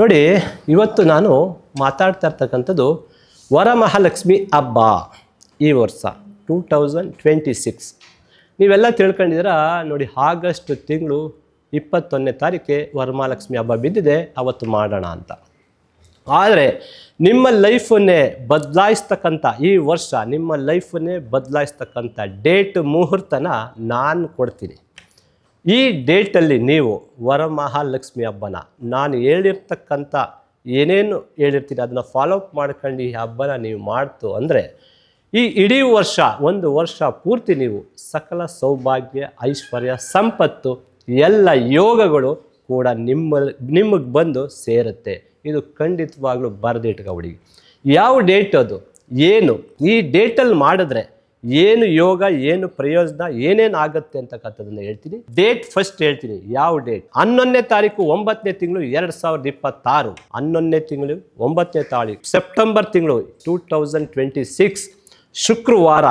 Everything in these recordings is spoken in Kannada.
ನೋಡಿ, ಇವತ್ತು ನಾನು ಮಾತಾಡ್ತಾ ಇರ್ತಕ್ಕಂಥದ್ದು ವರಮಹಾಲಕ್ಷ್ಮಿ ಹಬ್ಬ ಈ ವರ್ಷ 2026. ನೀವೆಲ್ಲ ತಿಳ್ಕೊಂಡಿದ್ದೀರಾ ನೋಡಿ, ಆಗಸ್ಟ್ ತಿಂಗಳು 21ನೇ ತಾರೀಕೆ ವರಮಹಾಲಕ್ಷ್ಮಿ ಹಬ್ಬ ಬಿದ್ದಿದೆ, ಅವತ್ತು ಮಾಡೋಣ ಅಂತ. ಆದರೆ ನಿಮ್ಮ ಲೈಫನ್ನೇ ಬದಲಾಯಿಸ್ತಕ್ಕಂಥ ಈ ವರ್ಷ ನಿಮ್ಮ ಲೈಫನ್ನೇ ಬದಲಾಯಿಸ್ತಕ್ಕಂಥ ಡೇಟ್ ಮುಹೂರ್ತನ ನಾನು ಕೊಡ್ತೀನಿ. ಈ ಡೇಟಲ್ಲಿ ನೀವು ವರಮಹಾಲಕ್ಷ್ಮಿ ಹಬ್ಬನ ನಾನು ಹೇಳಿರ್ತಕ್ಕಂಥ ಏನೇನು ಹೇಳಿರ್ತೀನಿ ಅದನ್ನು ಫಾಲೋ ಅಪ್ ಮಾಡ್ಕೊಂಡು ಈ ಹಬ್ಬನ ನೀವು ಮಾಡ್ತು ಅಂದರೆ ಈ ಇಡೀ ವರ್ಷ, ಒಂದು ವರ್ಷ ಪೂರ್ತಿ ನೀವು ಸಕಲ ಸೌಭಾಗ್ಯ, ಐಶ್ವರ್ಯ, ಸಂಪತ್ತು, ಎಲ್ಲ ಯೋಗಗಳು ಕೂಡ ನಿಮಗೆ ಬಂದು ಸೇರುತ್ತೆ. ಇದು ಖಂಡಿತವಾಗ್ಲೂ ಬರೆದಿಟ್ಕೊಬಿಡಿ. ಯಾವ ಡೇಟ್ ಅದು, ಏನು ಈ ಡೇಟಲ್ಲಿ ಮಾಡಿದ್ರೆ ಏನು ಯೋಗ, ಏನು ಪ್ರಯೋಜನ, ಏನೇನು ಆಗುತ್ತೆ ಅಂತಕ್ಕಂಥದ್ದನ್ನು ಹೇಳ್ತೀನಿ. ಡೇಟ್ ಫಸ್ಟ್ ಹೇಳ್ತೀನಿ. ಯಾವ ಡೇಟ್? 11ನೇ ತಾರೀಕು 9ನೇ ತಿಂಗಳು 2026. 11ನೇ ತಿಂಗಳು 9ನೇ ತಾರೀಕು ಸೆಪ್ಟೆಂಬರ್ ತಿಂಗಳು 2026 ಶುಕ್ರವಾರ.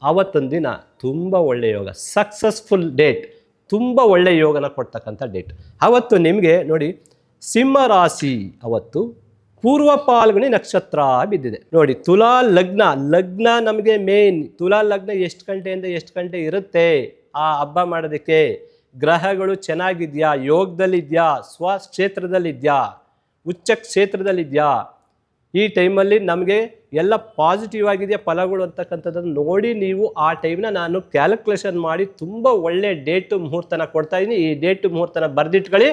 ಅವತ್ತೊಂದು ದಿನ ತುಂಬ ಒಳ್ಳೆಯ ಯೋಗ, ಸಕ್ಸಸ್ಫುಲ್ ಡೇಟ್, ತುಂಬ ಒಳ್ಳೆಯ ಯೋಗನ ಕೊಡ್ತಕ್ಕಂಥ ಡೇಟ್. ಅವತ್ತು ನಿಮಗೆ ನೋಡಿ, ಸಿಂಹ ರಾಶಿ ಅವತ್ತು ಪೂರ್ವ ಪಾಲ್ಗುಣಿ ನಕ್ಷತ್ರ ಬಿದ್ದಿದೆ. ನೋಡಿ, ತುಲಾ ಲಗ್ನ ನಮಗೆ ಮೇನ್. ತುಲಾ ಲಗ್ನ ಎಷ್ಟು ಗಂಟೆಯಿಂದ ಎಷ್ಟು ಗಂಟೆ ಇರುತ್ತೆ ಆ ಹಬ್ಬ ಮಾಡೋದಕ್ಕೆ? ಗ್ರಹಗಳು ಚೆನ್ನಾಗಿದೆಯಾ, ಯೋಗದಲ್ಲಿದೆಯಾ, ಸ್ವಕ್ಷೇತ್ರದಲ್ಲಿದೆಯಾ, ಉಚ್ಚ ಕ್ಷೇತ್ರದಲ್ಲಿದೆಯಾ? ಈ ಟೈಮಲ್ಲಿ ನಮಗೆ ಎಲ್ಲ ಪಾಸಿಟಿವ್ ಆಗಿದೆಯಾ ಫಲಗಳು ಅಂತಕ್ಕಂಥದ್ದನ್ನು ನೋಡಿ ನೀವು ಆ ಟೈಮ್ನ ನಾನು ಕ್ಯಾಲ್ಕುಲೇಷನ್ ಮಾಡಿ ತುಂಬ ಒಳ್ಳೆ ಡೇಟು ಮುಹೂರ್ತನ ಕೊಡ್ತಾ ಇದ್ದೀನಿ. ಈ ಡೇಟು ಮುಹೂರ್ತನ ಬರೆದಿಟ್ಕೊಳ್ಳಿ.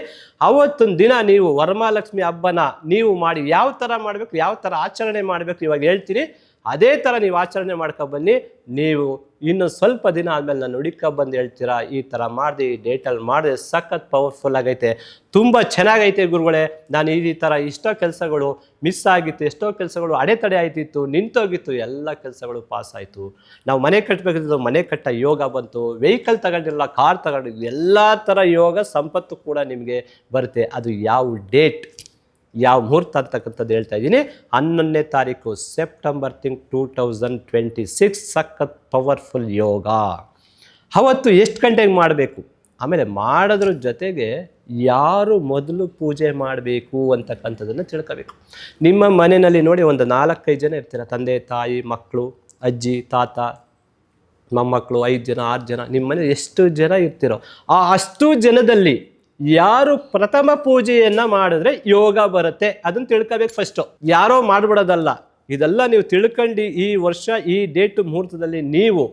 ಅವತ್ತೊಂದು ದಿನ ನೀವು ವರಮಹಾಲಕ್ಷ್ಮಿ ಹಬ್ಬನ ನೀವು ಮಾಡಿ ಯಾವ ಥರ ಮಾಡಬೇಕು, ಯಾವ ಥರ ಆಚರಣೆ ಮಾಡಬೇಕು ಇವಾಗ ಹೇಳ್ತೀನಿ. ಅದೇ ಥರ ನೀವು ಆಚರಣೆ ಮಾಡ್ಕೊಬನ್ನಿ. ನೀವು ಇನ್ನು ಸ್ವಲ್ಪ ದಿನ ಆದಮೇಲೆ ನಾನು ಹುಡುಕೊಂಬಂದು ಹೇಳ್ತೀರಾ, ಈ ಥರ ಮಾಡಿದೆ, ಈ ಡೇಟಲ್ಲಿ ಮಾಡಿದೆ, ಸಖತ್ ಪವರ್ಫುಲ್ ಆಗೈತೆ, ತುಂಬ ಚೆನ್ನಾಗೈತೆ ಗುರುಗಳೇ, ನಾನು ಈ ಥರ ಎಷ್ಟೋ ಕೆಲಸಗಳು ಮಿಸ್ ಆಗಿತ್ತು, ಎಷ್ಟೋ ಕೆಲಸಗಳು ಅಡೆತಡೆ ಆಯ್ತಿತ್ತು, ನಿಂತೋಗಿತ್ತು, ಎಲ್ಲ ಕೆಲಸಗಳು ಪಾಸ್ ಆಯಿತು. ನಾವು ಮನೆ ಕಟ್ಟಬೇಕಿದ್ದು ಮನೆ ಕಟ್ಟ ಯೋಗ ಬಂತು, ವೆಹಿಕಲ್ ತಗೊಂಡಿರಲ್ಲ, ಕಾರ್ ತಗೊಂಡಿದ್ದು, ಎಲ್ಲ ಥರ ಯೋಗ ಸಂಪತ್ತು ಕೂಡ ನಿಮಗೆ ಬರುತ್ತೆ. ಅದು ಯಾವ ಡೇಟ್, ಯಾವ ಮುಹೂರ್ತ ಅಂತಕ್ಕಂಥದ್ದು ಹೇಳ್ತಾ ಇದ್ದೀನಿ. 11ನೇ ತಾರೀಕು ಸೆಪ್ಟೆಂಬರ್ 2026 ಸಖತ್ ಪವರ್ಫುಲ್ ಯೋಗ. ಅವತ್ತು ಎಷ್ಟು ಗಂಟೆಗೆ ಮಾಡಬೇಕು, ಆಮೇಲೆ ಮಾಡೋದ್ರ ಜೊತೆಗೆ ಯಾರು ಮೊದಲು ಪೂಜೆ ಮಾಡಬೇಕು ಅಂತಕ್ಕಂಥದ್ದನ್ನು ತಿಳ್ಕೋಬೇಕು. ನಿಮ್ಮ ಮನೆಯಲ್ಲಿ ನೋಡಿ, ಒಂದು 4-5 ಜನ ಇರ್ತೀರ, ತಂದೆ ತಾಯಿ ಮಕ್ಕಳು, ಅಜ್ಜಿ ತಾತ ಮೊಮ್ಮಕ್ಕಳು, 5 ಜನ 6 ಜನ, ನಿಮ್ಮ ಮನೆ ಎಷ್ಟು ಜನ ಇರ್ತೀರೋ ಆ ಅಷ್ಟು ಜನದಲ್ಲಿ ಯಾರು ಪ್ರಥಮ ಪೂಜೆಯನ್ನು ಮಾಡಿದ್ರೆ ಯೋಗ ಬರುತ್ತೆ ಅದನ್ನು ತಿಳ್ಕೋಬೇಕು ಫಸ್ಟು. ಯಾರೋ ಮಾಡ್ಬಿಡೋದಲ್ಲ, ಇದೆಲ್ಲ ನೀವು ತಿಳ್ಕೊಂಡು ಈ ವರ್ಷ ಈ ಡೇಟು ಮುಹೂರ್ತದಲ್ಲಿ ನೀವು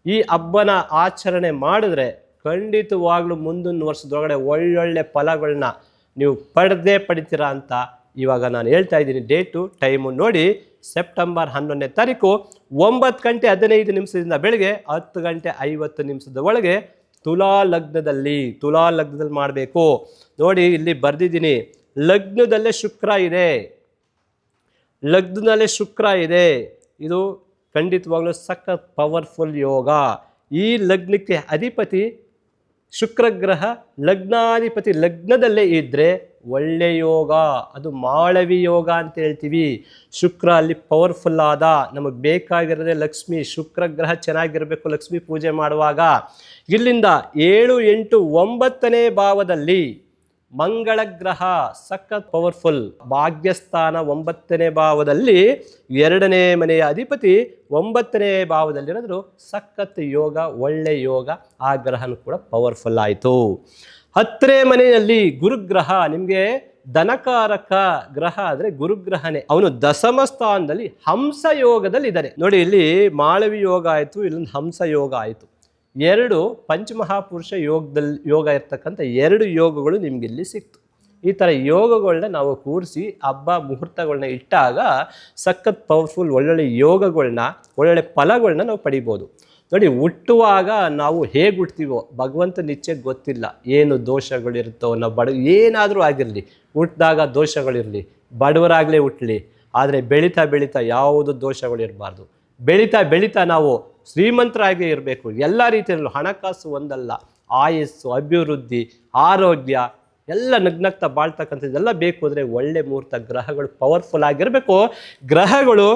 ಈ ಹಬ್ಬನ ಆಚರಣೆ ಮಾಡಿದ್ರೆ ಖಂಡಿತವಾಗ್ಲೂ ಮುಂದಿನ ವರ್ಷದೊಳಗಡೆ ಒಳ್ಳೊಳ್ಳೆ ಫಲಗಳನ್ನ ನೀವು ಪಡಿತೀರಾ ಅಂತ ಇವಾಗ ನಾನು ಹೇಳ್ತಾ ಇದ್ದೀನಿ. ಡೇಟು ಟೈಮು ನೋಡಿ, ಸೆಪ್ಟೆಂಬರ್ 11ನೇ ತಾರೀಕು 9 ಗಂಟೆ 15 ನಿಮಿಷದಿಂದ ಬೆಳಗ್ಗೆ 10 ಗಂಟೆ 50 ನಿಮಿಷದ ಒಳಗೆ ತುಲಾ ಲಗ್ನದಲ್ಲಿ ಮಾಡಬೇಕು. ನೋಡಿ, ಇಲ್ಲಿ ಬರೆದಿದ್ದೀನಿ, ಲಗ್ನದಲ್ಲೇ ಶುಕ್ರ ಇದೆ. ಇದು ಖಂಡಿತವಾಗ್ಲೂ ಸಖತ್ ಪವರ್ಫುಲ್ ಯೋಗ. ಈ ಲಗ್ನಕ್ಕೆ ಅಧಿಪತಿ ಶುಕ್ರ ಗ್ರಹ, ಲಗ್ನಾಧಿಪತಿ ಲಗ್ನದಲ್ಲೇ ಇದ್ದರೆ ಒಳ್ಳೆ ಯೋಗ, ಅದು ಮಾಳವಿ ಯೋಗ ಅಂತ ಹೇಳ್ತೀವಿ. ಶುಕ್ರ ಅಲ್ಲಿ ಪವರ್ಫುಲ್ ಆದ, ನಮಗೆ ಬೇಕಾಗಿರೋದೇ ಲಕ್ಷ್ಮಿ. ಶುಕ್ರ ಗ್ರಹ ಚೆನ್ನಾಗಿರಬೇಕು ಲಕ್ಷ್ಮಿ ಪೂಜೆ ಮಾಡುವಾಗ. ಇಲ್ಲಿಂದ 7, 8, 9ನೇ ಭಾವದಲ್ಲಿ ಮಂಗಳ ಗ್ರಹ ಸಖತ್ ಪವರ್ಫುಲ್. ಭಾಗ್ಯಸ್ಥಾನ 9ನೇ ಭಾವದಲ್ಲಿ, 2ನೇ ಮನೆಯ ಅಧಿಪತಿ 9ನೇ ಭಾವದಲ್ಲಿರೋದ್ರು ಸಖತ್ ಯೋಗ, ಒಳ್ಳೆ ಯೋಗ. ಆ ಗ್ರಹನೂ ಕೂಡ ಪವರ್ಫುಲ್ ಆಯಿತು. 10ನೇ ಮನೆಯಲ್ಲಿ ಗುರುಗ್ರಹ, ನಿಮಗೆ ಧನಕಾರಕ ಗ್ರಹ ಅಂದರೆ ಗುರುಗ್ರಹನೇ. ಅವನು ದಶಮ ಸ್ಥಾನದಲ್ಲಿ ಹಂಸ ಯೋಗದಲ್ಲಿ ಇದ್ದಾನೆ. ನೋಡಿ, ಇಲ್ಲಿ ಮಾಳವಿ ಯೋಗ ಆಯಿತು, ಇಲ್ಲೊಂದು ಹಂಸ ಯೋಗ ಆಯಿತು. 2 ಪಂಚಮಹಾಪುರುಷ ಯೋಗ ಇರ್ತಕ್ಕಂಥ 2 ಯೋಗಗಳು ನಿಮ್ಗೆ ಇಲ್ಲಿ ಸಿಕ್ತು. ಈ ಥರ ಯೋಗಗಳನ್ನ ನಾವು ಕೂರಿಸಿ ಹಬ್ಬ ಮುಹೂರ್ತಗಳನ್ನ ಇಟ್ಟಾಗ ಸಖತ್ ಪವರ್ಫುಲ್ ಒಳ್ಳೊಳ್ಳೆ ಯೋಗಗಳನ್ನ, ಒಳ್ಳೊಳ್ಳೆ ಫಲಗಳನ್ನ ನಾವು ಪಡಿಬೋದು. ನೋಡಿ, ಹುಟ್ಟುವಾಗ ನಾವು ಹೇಗೆ ಹುಟ್ತೀವೋ ಭಗವಂತನ ಇಚ್ಛೆಗೆ ಗೊತ್ತಿಲ್ಲ, ಏನು ದೋಷಗಳಿರುತ್ತೋ. ನಾವು ಏನಾದರೂ ಆಗಿರಲಿ, ಹುಟ್ಟಿದಾಗ ದೋಷಗಳಿರಲಿ, ಬಡವರಾಗಲೇ ಹುಟ್ಟಲಿ, ಆದರೆ ಬೆಳೀತಾ ಯಾವುದು ದೋಷಗಳಿರಬಾರ್ದು. ಬೆಳೀತಾ ನಾವು ಶ್ರೀಮಂತರಾಗೇ ಇರಬೇಕು. ಎಲ್ಲ ರೀತಿಯಲ್ಲೂ ಹಣಕಾಸು ಒಂದಲ್ಲ, ಆಯಸ್ಸು, ಅಭಿವೃದ್ಧಿ, ಆರೋಗ್ಯ ಎಲ್ಲ ನಗ್ನಗ್ತಾ ಬಾಳ್ತಕ್ಕಂಥದ್ದೆಲ್ಲ ಬೇಕು ಅಂದರೆ ಒಳ್ಳೆ ಮುಹೂರ್ತ, ಗ್ರಹಗಳು ಪವರ್ಫುಲ್ ಆಗಿರಬೇಕು. ಗ್ರಹಗಳು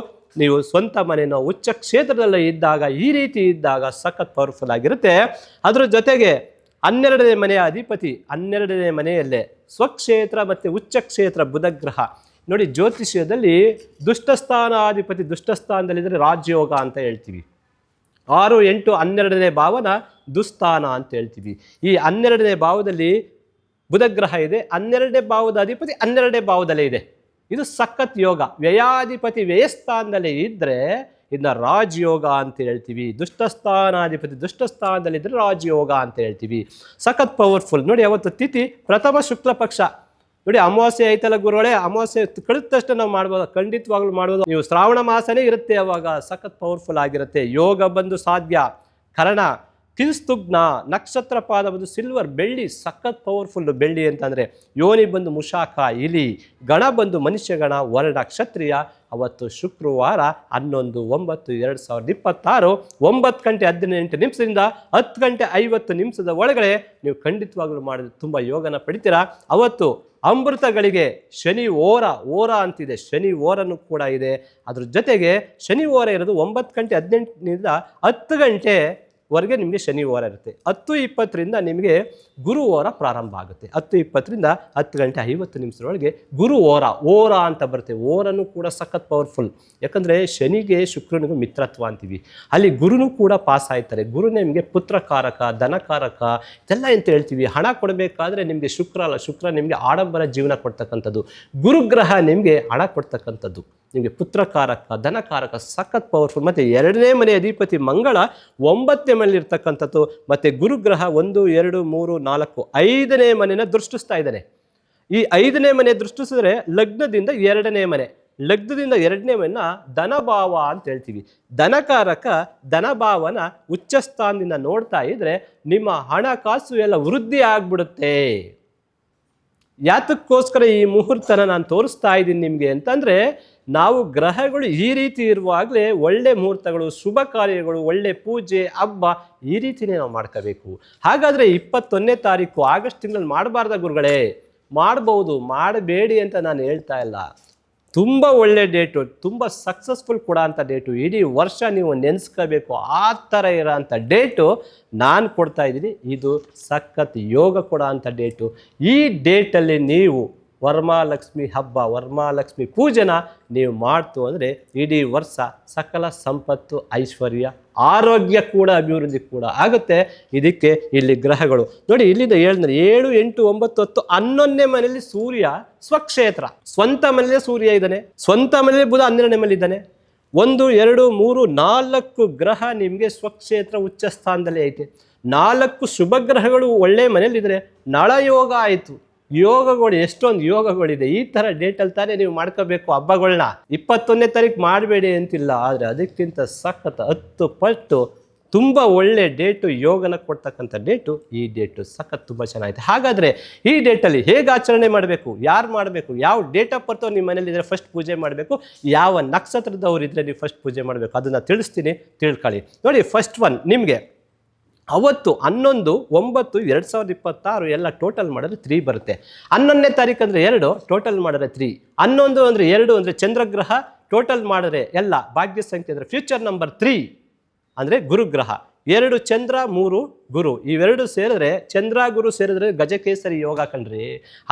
ನೀವು ಸ್ವಂತ ಮನೆಯೋ ಉಚ್ಚ ಕ್ಷೇತ್ರದಲ್ಲಿ ಇದ್ದಾಗ, ಈ ರೀತಿ ಇದ್ದಾಗ ಸಖತ್ ಪವರ್ಫುಲ್ ಆಗಿರುತ್ತೆ. ಅದ್ರ ಜೊತೆಗೆ 12ನೇ ಮನೆಯ ಅಧಿಪತಿ 12ನೇ ಮನೆಯಲ್ಲೇ ಸ್ವಕ್ಷೇತ್ರ ಮತ್ತು ಉಚ್ಚ ಕ್ಷೇತ್ರ ಬುಧಗ್ರಹ. ನೋಡಿ, ಜ್ಯೋತಿಷ್ಯದಲ್ಲಿ ದುಷ್ಟಸ್ಥಾನಾಧಿಪತಿ ದುಷ್ಟಸ್ಥಾನದಲ್ಲಿದ್ದರೆ ರಾಜಯೋಗ ಅಂತ ಹೇಳ್ತೀವಿ. 6, 8, 12ನೇ ಭಾವನ ದುಸ್ಥಾನ ಅಂತ ಹೇಳ್ತೀವಿ. ಈ 12ನೇ ಭಾವದಲ್ಲಿ ಬುಧಗ್ರಹ ಇದೆ. 12ನೇ ಭಾವದ ಅಧಿಪತಿ 12ನೇ ಭಾವದಲ್ಲೇ ಇದೆ. ಇದು ಸಖತ್ ಯೋಗ. ವ್ಯಯಾಧಿಪತಿ ವ್ಯಯಸ್ಥಾನದಲ್ಲೇ ಇದ್ದರೆ ಇದನ್ನ ರಾಜಯೋಗ ಅಂತ ಹೇಳ್ತೀವಿ. ದುಷ್ಟಸ್ಥಾನಾಧಿಪತಿ ದುಷ್ಟಸ್ಥಾನದಲ್ಲಿದ್ದರೆ ರಾಜಯೋಗ ಅಂತ ಹೇಳ್ತೀವಿ. ಸಖತ್ ಪವರ್ಫುಲ್. ನೋಡಿ, ಅವತ್ತು ತಿಥಿ ಪ್ರಥಮ ಶುಕ್ಲ ಪಕ್ಷ. ನೋಡಿ, ಅಮಾವಾಸ್ಯೆ ಐತಲ್ಲ ಗುರುಗಳೇ, ಅಮಾವಾಸ್ಯೆ ಕಳೆದ ತಕ್ಷಣ ನಾವು ಮಾಡ್ಬೋದು, ಖಂಡಿತವಾಗ್ಲೂ ಮಾಡ್ಬೋದು. ನೀವು ಶ್ರಾವಣ ಮಾಸನೇ ಇರುತ್ತೆ, ಅವಾಗ ಸಖತ್ ಪವರ್ಫುಲ್ ಆಗಿರುತ್ತೆ. ಯೋಗ ಬಂದು ಸಾಧ್ಯ. ಕರ್ಣ ಕಿಲ್ಸ್ತುಗ್ನ ನಕ್ಷತ್ರ ಪಾದ ಬಂದು ಸಿಲ್ವರ್, ಬೆಳ್ಳಿ ಸಖತ್ ಪವರ್ಫುಲ್. ಬೆಳ್ಳಿ ಅಂತಂದರೆ ಯೋನಿ ಬಂದು ಮುಷಾಕ ಇಲಿ, ಗಣ ಬಂದು ಮನುಷ್ಯಗಣ, ವರ್ಣ ಕ್ಷತ್ರಿಯ. ಅವತ್ತು ಶುಕ್ರವಾರ 11/9/2026 9 ಗಂಟೆ 18 ನಿಮಿಷದಿಂದ 10 ಗಂಟೆ 50 ನಿಮಿಷದ ಒಳಗಡೆ ನೀವು ಖಂಡಿತವಾಗ್ಲೂ ಮಾಡಿದ್ರೆ ತುಂಬ ಯೋಗನ ಪಡಿತೀರಾ. ಅವತ್ತು ಅಮೃತಗಳಿಗೆ ಶನಿ ಓರ ಅಂತಿದೆ, ಶನಿ ಓರನು ಕೂಡ ಇದೆ. ಅದ್ರ ಜೊತೆಗೆ ಶನಿ ಓರ ಇರೋದು 9 ಗಂಟೆ 18 10 ಗಂಟೆವರೆಗೆ ನಿಮಗೆ ಶನಿ ಓರ ಇರುತ್ತೆ. 10:20 ನಿಮಗೆ ಗುರು ಓರ ಪ್ರಾರಂಭ ಆಗುತ್ತೆ. 10:20 10 ಗಂಟೆ 50 ನಿಮಿಷದೊಳಗೆ ಗುರು ಓರ ಅಂತ ಬರುತ್ತೆ. ಓರನು ಕೂಡ ಸಖತ್ ಪವರ್ಫುಲ್. ಯಾಕಂದರೆ ಶನಿಗೆ ಶುಕ್ರನಿಗೂ ಮಿತ್ರತ್ವ ಅಂತೀವಿ. ಅಲ್ಲಿ ಗುರುನು ಕೂಡ ಪಾಸ್ ಆಯ್ತಾರೆ. ಗುರುನೇ ನಿಮಗೆ ಪುತ್ರಕಾರಕ, ಧನಕಾರಕ ಇದೆಲ್ಲ ಅಂತ ಹೇಳ್ತೀವಿ. ಹಣ ಕೊಡಬೇಕಾದ್ರೆ ನಿಮಗೆ ಶುಕ್ರ ನಿಮಗೆ ಆಡಂಬರ ಜೀವನ ಕೊಡ್ತಕ್ಕಂಥದ್ದು. ಗುರುಗ್ರಹ ನಿಮಗೆ ಹಣ ಕೊಡ್ತಕ್ಕಂಥದ್ದು, ನಿಮಗೆ ಪುತ್ರಕಾರಕ, ಧನಕಾರಕ, ಸಖತ್ ಪವರ್ಫುಲ್. ಮತ್ತು 2ನೇ ಮನೆ ಅಧಿಪತಿ ಮಂಗಳ 9ನೇ ಮನೆಯಲ್ಲಿ ಇರ್ತಕ್ಕಂಥದ್ದು. ಮತ್ತು ಗುರುಗ್ರಹ 1, 2, 3, 4 5ನೇ ಮನೆನ ದೃಷ್ಟಿಸ್ತಾ ಇದ್ದಾನೆ. ಈ 5ನೇ ಮನೆ ದೃಷ್ಟಿಸಿದ್ರೆ ಲಗ್ನದಿಂದ 2ನೇ ಮನೆ, ಲಗ್ನದಿಂದ 2ನೇ ಮನೆನ ಧನಭಾವ ಅಂತ ಹೇಳ್ತೀವಿ. ಧನಕಾರಕ ಧನಭಾವನ ಉಚ್ಚಸ್ಥಾನದಿಂದ ನೋಡ್ತಾ ಇದ್ರೆ ನಿಮ್ಮ ಹಣಕಾಸು ಎಲ್ಲ ವೃದ್ಧಿ ಆಗ್ಬಿಡುತ್ತೆ. ಯಾತಕ್ಕೋಸ್ಕರ ಈ ಮುಹೂರ್ತನ ನಾನು ತೋರಿಸ್ತಾ ಇದ್ದೀನಿ ನಿಮಗೆ ಅಂತಂದರೆ, ನಾವು ಗ್ರಹಗಳು ಈ ರೀತಿ ಇರುವಾಗಲೇ ಒಳ್ಳೆ ಮುಹೂರ್ತಗಳು, ಶುಭ ಕಾರ್ಯಗಳು, ಒಳ್ಳೆ ಪೂಜೆ, ಹಬ್ಬ ಈ ರೀತಿನೇ ನಾವು ಮಾಡ್ಕೋಬೇಕು. ಹಾಗಾದರೆ 21ನೇ ತಾರೀಕು ಆಗಸ್ಟ್ ತಿಂಗಳಲ್ಲಿ ಮಾಡಬಾರ್ದ ಗುರುಗಳೇ? ಮಾಡ್ಬೋದು, ಮಾಡಬೇಡಿ ಅಂತ ನಾನು ಹೇಳ್ತಾ ಇಲ್ಲ. ತುಂಬ ಒಳ್ಳೆ ಡೇಟು, ತುಂಬ ಸಕ್ಸಸ್ಫುಲ್ ಕೂಡ ಅಂಥ ಡೇಟು. ಇಡೀ ವರ್ಷ ನೀವು ನೆನೆಸ್ಕೋಬೇಕು ಆ ಥರ ಇರೋ ಅಂಥ ಡೇಟು ನಾನು ಕೊಡ್ತಾ ಇದ್ದೀನಿ. ಇದು ಸಖತ್ ಯೋಗ ಕೂಡ ಅಂಥ ಡೇಟು. ಈ ಡೇಟಲ್ಲಿ ನೀವು ವರಮಹಾಲಕ್ಷ್ಮಿ ಹಬ್ಬ, ವರಮಹಾಲಕ್ಷ್ಮಿ ಪೂಜೆನ ನೀವು ಮಾಡ್ತು ಅಂದರೆ ಇಡೀ ವರ್ಷ ಸಕಲ ಸಂಪತ್ತು, ಐಶ್ವರ್ಯ, ಆರೋಗ್ಯ ಕೂಡ ಅಭಿವೃದ್ಧಿ ಕೂಡ ಆಗುತ್ತೆ. ಇದಕ್ಕೆ ಇಲ್ಲಿ ಗ್ರಹಗಳು ನೋಡಿ, ಇಲ್ಲಿಂದ 7, 8, 9, 10 11ನೇ ಮನೆಯಲ್ಲಿ ಸೂರ್ಯ ಸ್ವಕ್ಷೇತ್ರ, ಸ್ವಂತ ಮನೆಯಲ್ಲೇ ಸೂರ್ಯ ಇದ್ದಾನೆ. ಸ್ವಂತ ಮನೆಯಲ್ಲಿ ಬುಧ 12ನೇ ಮನೆಯಲ್ಲಿ ಇದ್ದಾನೆ. 1, 2, 3, 4 ಗ್ರಹ ನಿಮಗೆ ಸ್ವಕ್ಷೇತ್ರ ಉಚ್ಚ ಸ್ಥಾನದಲ್ಲಿ ಐತೆ. 4 ಶುಭ ಗ್ರಹಗಳು ಒಳ್ಳೆ ಮನೆಯಲ್ಲಿದ್ದರೆ ನಳಯೋಗ ಆಯಿತು. ಯೋಗಗಳು ಎಷ್ಟೊಂದು ಯೋಗಗಳಿದೆ. ಈ ಥರ ಡೇಟಲ್ಲಿ ತಾನೇ ನೀವು ಮಾಡ್ಕೋಬೇಕು ಹಬ್ಬಗಳನ್ನ. 21ನೇ ತಾರೀಕು ಮಾಡಬೇಡಿ ಅಂತಿಲ್ಲ, ಆದರೆ ಅದಕ್ಕಿಂತ ಸಖತ್ 10 ಪಟ್ಟು ತುಂಬ ಒಳ್ಳೆ ಡೇಟು, ಯೋಗನ ಕೊಡ್ತಕ್ಕಂಥ ಡೇಟು ಈ ಡೇಟು. ಸಖತ್ ತುಂಬ ಚೆನ್ನಾಗಿದೆ. ಹಾಗಾದರೆ ಈ ಡೇಟಲ್ಲಿ ಹೇಗೆ ಆಚರಣೆ ಮಾಡಬೇಕು, ಯಾರು ಮಾಡಬೇಕು, ಯಾವ ಡೇಟ್ ಆಫ್ ಬರ್ತ್ ನಿಮ್ಮ ಮನೇಲಿದ್ದರೆ ಫಸ್ಟ್ ಪೂಜೆ ಮಾಡಬೇಕು, ಯಾವ ನಕ್ಷತ್ರದವ್ರು ಇದ್ದರೆ ನೀವು ಫಸ್ಟ್ ಪೂಜೆ ಮಾಡಬೇಕು, ಅದನ್ನು ತಿಳಿಸ್ತೀನಿ, ತಿಳ್ಕೊಳ್ಳಿ. ನೋಡಿ, ಫಸ್ಟ್ ಒನ್ ನಿಮಗೆ ಅವತ್ತು 11/9/2026 ಎಲ್ಲ ಟೋಟಲ್ ಮಾಡಿದ್ರೆ 3 ಬರುತ್ತೆ. 11ನೇ ತಾರೀಕು ಅಂದರೆ 2, ಟೋಟಲ್ ಮಾಡಿದ್ರೆ 3. 11 ಅಂದರೆ 2 ಅಂದರೆ ಚಂದ್ರಗ್ರಹ, ಟೋಟಲ್ ಮಾಡಿದ್ರೆ ಎಲ್ಲ ಭಾಗ್ಯ ಸಂಖ್ಯೆ ಅಂದರೆ ಫ್ಯೂಚರ್ ನಂಬರ್ 3 ಅಂದರೆ ಗುರುಗ್ರಹ. 2 ಚಂದ್ರ 3 ಗುರು, ಇವೆರಡು ಸೇರಿದ್ರೆ, ಚಂದ್ರ ಗುರು ಸೇರಿದ್ರೆ ಗಜಕೇಸರಿ ಯೋಗ ಕಣ್ರಿ.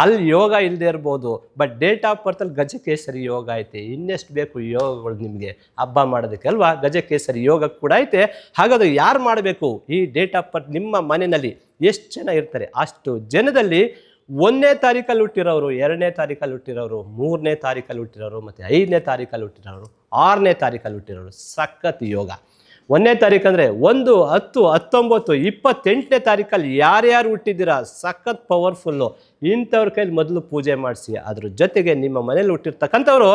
ಅಲ್ಲಿ ಯೋಗ ಇಲ್ಲದೆ ಇರ್ಬೋದು, ಬಟ್ ಡೇಟ್ ಆಫ್ ಬರ್ತಲ್ಲಿ ಗಜಕೇಸರಿ ಯೋಗ ಐತೆ. ಇನ್ನೆಷ್ಟು ಬೇಕು ಯೋಗಗಳು ನಿಮಗೆ ಹಬ್ಬ ಮಾಡೋದಕ್ಕೆ ಅಲ್ವಾ? ಗಜಕೇಸರಿ ಯೋಗ ಕೂಡ ಐತೆ. ಹಾಗಾದ್ರೆ ಯಾರು ಮಾಡಬೇಕು ಈ ಡೇಟ್ ಆಫ್ ಬರ್ತ್? ನಿಮ್ಮ ಮನೆಯಲ್ಲಿ ಎಷ್ಟು ಜನ ಇರ್ತಾರೆ ಅಷ್ಟು ಜನದಲ್ಲಿ 1ನೇ ತಾರೀಕಲ್ಲಿ ಹುಟ್ಟಿರೋರು, 2ನೇ ತಾರೀಕಲ್ಲಿ ಹುಟ್ಟಿರೋರು, 3ನೇ ತಾರೀಕಲ್ಲಿ ಹುಟ್ಟಿರೋರು, ಮತ್ತು 5ನೇ ತಾರೀಕಲ್ಲಿ ಹುಟ್ಟಿರೋರು, 6ನೇ ತಾರೀಕಲ್ಲಿ ಹುಟ್ಟಿರೋರು ಸಖತ್ ಯೋಗ. 1ನೇ ತಾರೀಕು ಅಂದರೆ 1, 10, 19, 28ನೇ ತಾರೀಕಲ್ಲಿ ಯಾರ್ಯಾರು ಹುಟ್ಟಿದ್ದೀರಾ ಸಖತ್ ಪವರ್ಫುಲ್ಲು. ಇಂಥವ್ರ ಕೈಲಿ ಮೊದಲು ಪೂಜೆ ಮಾಡಿಸಿ. ಅದ್ರ ಜೊತೆಗೆ ನಿಮ್ಮ ಮನೇಲಿ ಹುಟ್ಟಿರ್ತಕ್ಕಂಥವ್ರು